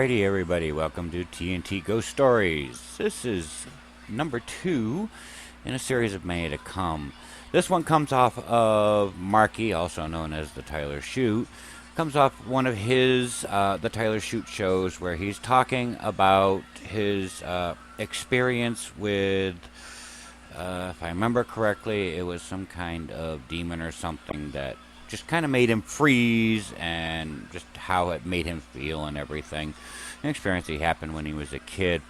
Alrighty, everybody, welcome to TNT Ghost Stories. This is number 2 in a series of May to Come. This one comes off of Marky, also known as the Tyler Chute. Comes off one of his, the Tyler Chute shows, where he's talking about his experience with, if I remember correctly, it was some kind of demon or something that just kind of made him freeze, and just how it made him feel and everything. An experience that happened when he was a kid.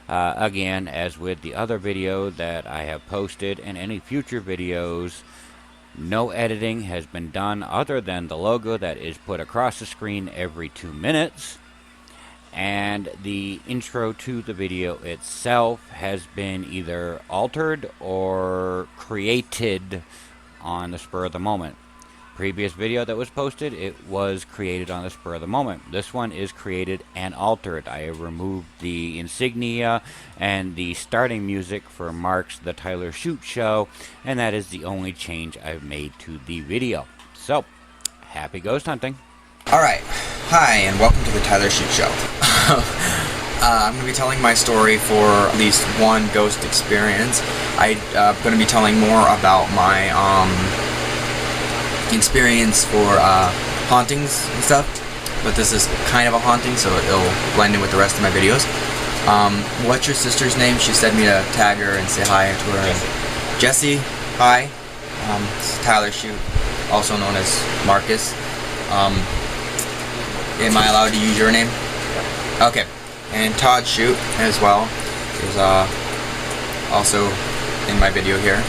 Again, as with the other video that I have posted and any future videos, no editing has been done other than the logo that is put across the screen every 2 minutes. And the intro to the video itself has been either altered or created on the spur of the moment. Previous video that was posted, it was created on the spur of the moment. This one is created and altered. I have removed the insignia and the starting music for Mark's The Tyler Chute Show, and that is the only change I've made to the video. So, happy ghost hunting. Alright, hi and welcome to The Tyler Chute Show. I'm going to be telling my story for at least one ghost experience. I'm going to be telling more about my experience for hauntings and stuff, but this is kind of a haunting, so it'll blend in with the rest of my videos. What's your sister's name? She said me to tag her and say hi to her. Jessie, hi. This is Tyler Chute, also known as Marcus. Am I allowed to use your name? Okay. And Todd Chute as well is also in my video here.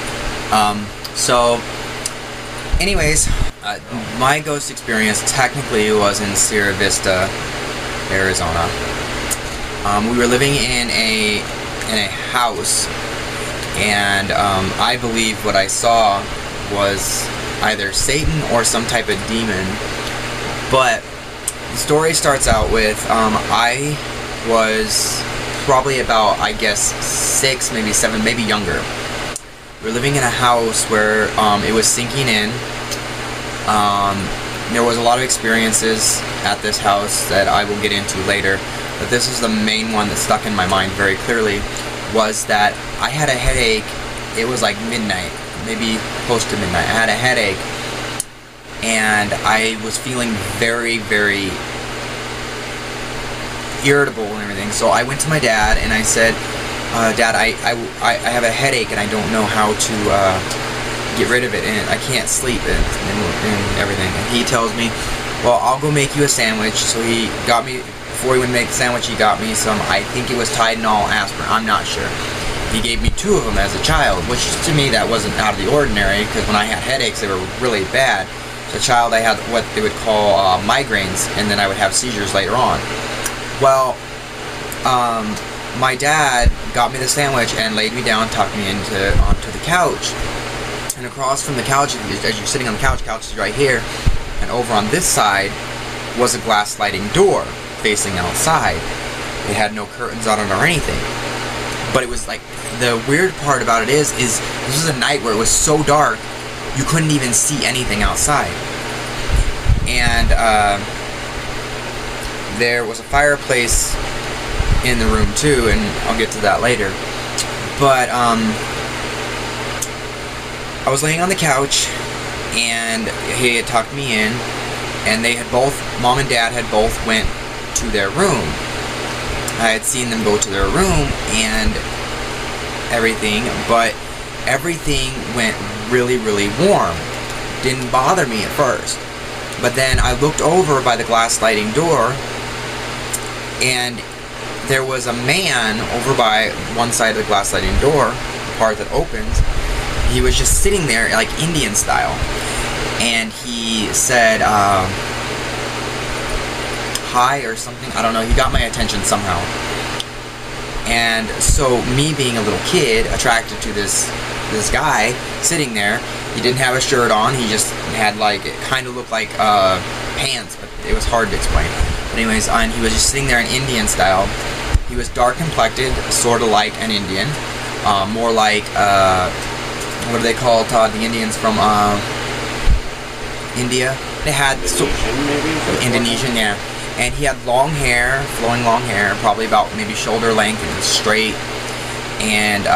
Anyways, my ghost experience technically was in Sierra Vista, Arizona. We were living in a house, and I believe what I saw was either Satan or some type of demon. But the story starts out with I was probably about, I guess, 6, maybe 7, maybe younger. We were living in a house where it was sinking in. There was a lot of experiences at this house that I will get into later, but this is the main one that stuck in my mind very clearly, was that I had a headache. It was like midnight, maybe close to midnight. I had a headache, and I was feeling very, very irritable and everything. So I went to my dad and I said, Dad, I have a headache and I don't know how to get rid of it, and I can't sleep and everything. And he tells me, well, I'll go make you a sandwich. So he got me, before he would make the sandwich, he got me some, I think it was Tylenol aspirin, I'm not sure. He gave me 2 of them as a child, which to me that wasn't out of the ordinary, because when I had headaches they were really bad. As a child I had what they would call migraines, and then I would have seizures later on. Well, my dad got me the sandwich and laid me down, tucked me onto the couch. And across from the couch, as you're sitting on the couch is right here, and over on this side was a glass sliding door facing outside. It had no curtains on it or anything. But it was like, the weird part about it is this was a night where it was so dark you couldn't even see anything outside. And there was a fireplace in the room too, and I'll get to that later. But I was laying on the couch, and he had tucked me in, and they had both, Mom and Dad had both went to their room. I had seen them go to their room and everything, but everything went really, really warm. Didn't bother me at first. But then I looked over by the glass sliding door, and there was a man over by one side of the glass sliding door, the part that opens. He was just sitting there like Indian style, and he said hi or something, I don't know. He got my attention somehow. And so me being a little kid, attracted to this guy sitting there, he didn't have a shirt on, he just had like, it kind of looked like pants, but it was hard to explain. But anyways, and he was just sitting there in Indian style. He was dark complected, sort of like an Indian, more like, what do they call, Todd, the Indians from India? They had, Indonesian, maybe? Indonesian, yeah. and he had long hair, flowing long hair, probably about maybe shoulder length. It was straight, and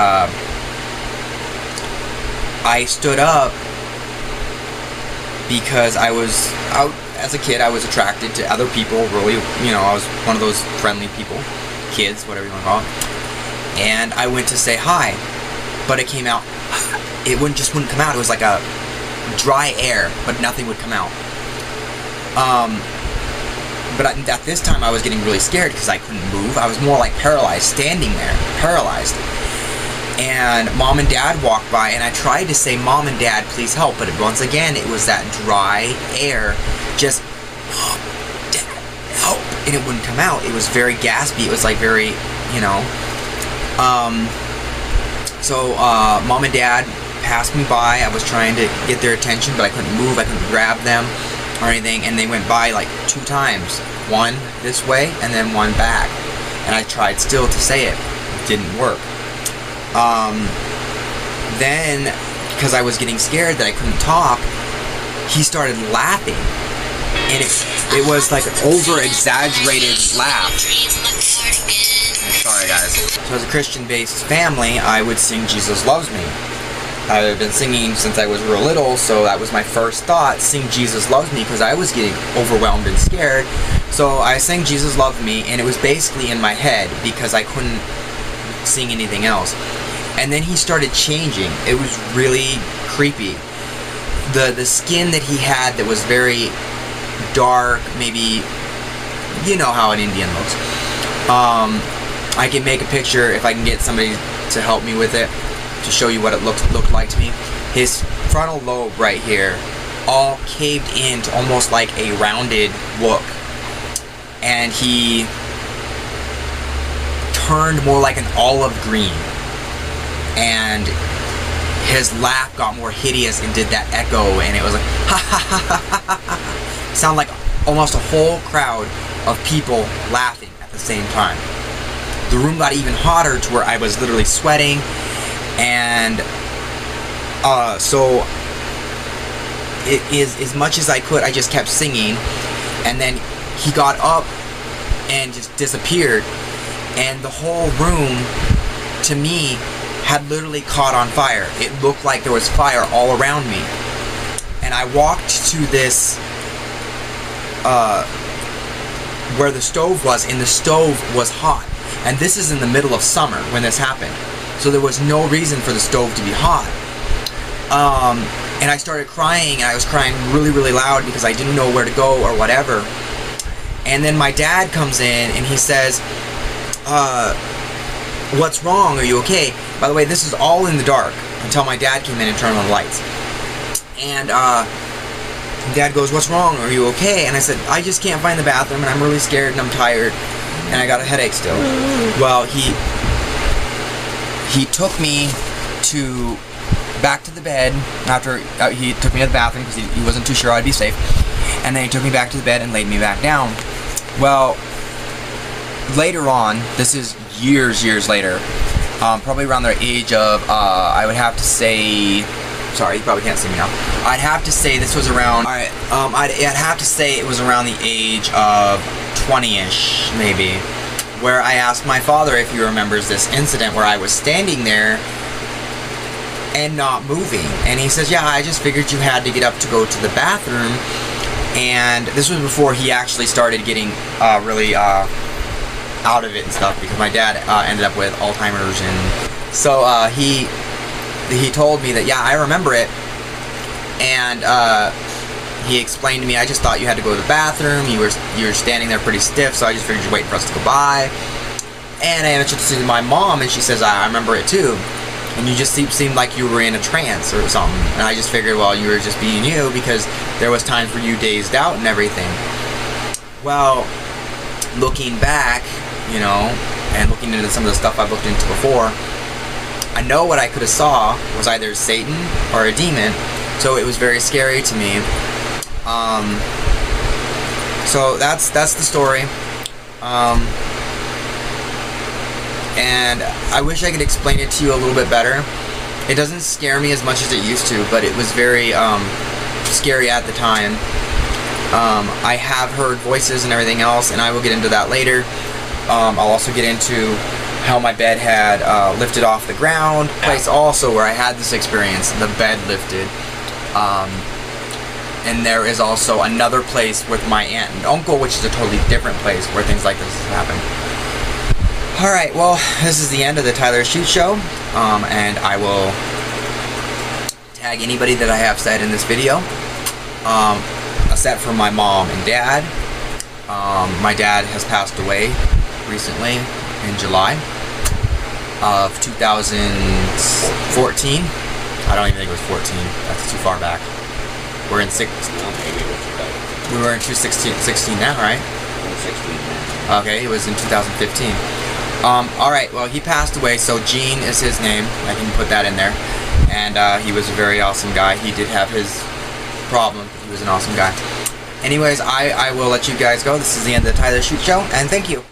I stood up because I was out as a kid. I was attracted to other people, really, you know, I was one of those friendly people, kids, whatever you want to call it, and I went to say hi, but it came out, it just wouldn't come out. It was like a dry air, but nothing would come out. But at this time I was getting really scared because I couldn't move. I was more like paralyzed, standing there, paralyzed. And Mom and Dad walked by, and I tried to say, Mom and Dad, please help. But once again, it was that dry air, just, Mom, Dad, help. And it wouldn't come out. It was very gaspy. It was like very, you know. So Mom and Dad passed me by. I was trying to get their attention, but I couldn't move. I couldn't grab them or anything, and they went by like 2 times, one this way and then one back, and I tried still to say it. It didn't work. Then, because I was getting scared that I couldn't talk, he started laughing, and it was like an over-exaggerated laugh. Sorry guys. So as a Christian-based family, I would sing Jesus Loves Me. I've been singing since I was real little, so that was my first thought, sing Jesus Loves Me, because I was getting overwhelmed and scared. So I sang Jesus Loves Me, and it was basically in my head because I couldn't sing anything else. And then he started changing. It was really creepy. The skin that he had that was very dark, maybe, you know how an Indian looks. I can make a picture if I can get somebody to help me with it, to show you what it looked like to me. His frontal lobe right here all caved into almost like a rounded look, and he turned more like an olive green, and his laugh got more hideous and did that echo, and it was like ha ha ha ha ha ha. Sound like almost a whole crowd of people laughing at the same time. The room got even hotter to where I was literally sweating. And so it is, as much as I could, I just kept singing, and then he got up and just disappeared, and the whole room to me had literally caught on fire. It looked like there was fire all around me, and I walked to this where the stove was, and the stove was hot, and this is in the middle of summer when this happened. So there was no reason for the stove to be hot. And I started crying, and I was crying really, really loud because I didn't know where to go or whatever. And then my dad comes in, and he says, what's wrong? Are you okay? By the way, this is all in the dark until my dad came in and turned on the lights. And Dad goes, what's wrong? Are you okay? And I said, I just can't find the bathroom, and I'm really scared, and I'm tired, and I got a headache still. Well, he took me back to the bed after he took me to the bathroom because he wasn't too sure I'd be safe, and then he took me back to the bed and laid me back down. Well, later on, this is years later, probably around the age of, I would have to say, sorry, you probably can't see me now. I'd have to say this was around, alright, I'd have to say it was around the age of 20-ish, maybe, where I asked my father if he remembers this incident where I was standing there and not moving. And he says, yeah, I just figured you had to get up to go to the bathroom. And this was before he actually started getting really out of it and stuff, because my dad ended up with Alzheimer's. And so he told me that, yeah, I remember it. And he explained to me, I just thought you had to go to the bathroom. You were standing there pretty stiff, so I just figured you'd wait for us to go by. And I mentioned to my mom, and she says, I remember it too. And you just seemed like you were in a trance or something. And I just figured, well, you were just being you, because there was times where you dazed out and everything. Well, looking back, you know, and looking into some of the stuff I've looked into before, I know what I could have saw was either Satan or a demon. So it was very scary to me. So that's the story. And I wish I could explain it to you a little bit better. It doesn't scare me as much as it used to, but it was very scary at the time. I have heard voices and everything else, and I will get into that later. I'll also get into how my bed had lifted off the ground. Place also where I had this experience, the bed lifted. And there is also another place with my aunt and uncle, which is a totally different place where things like this happen. Alright, well, this is the end of the Tyler Chute Show, and I will tag anybody that I have said in this video, except for my mom and dad. My dad has passed away recently in July of 2014. I don't even think it was 14. That's too far back. We're in we were in 2016 now, right? 16. Okay, it was in 2015. Alright, well, he passed away, so Gene is his name. I can put that in there. And he was a very awesome guy. He did have his problem. He was an awesome guy. Anyways, I will let you guys go. This is the end of the Tyler Chute Show, and thank you.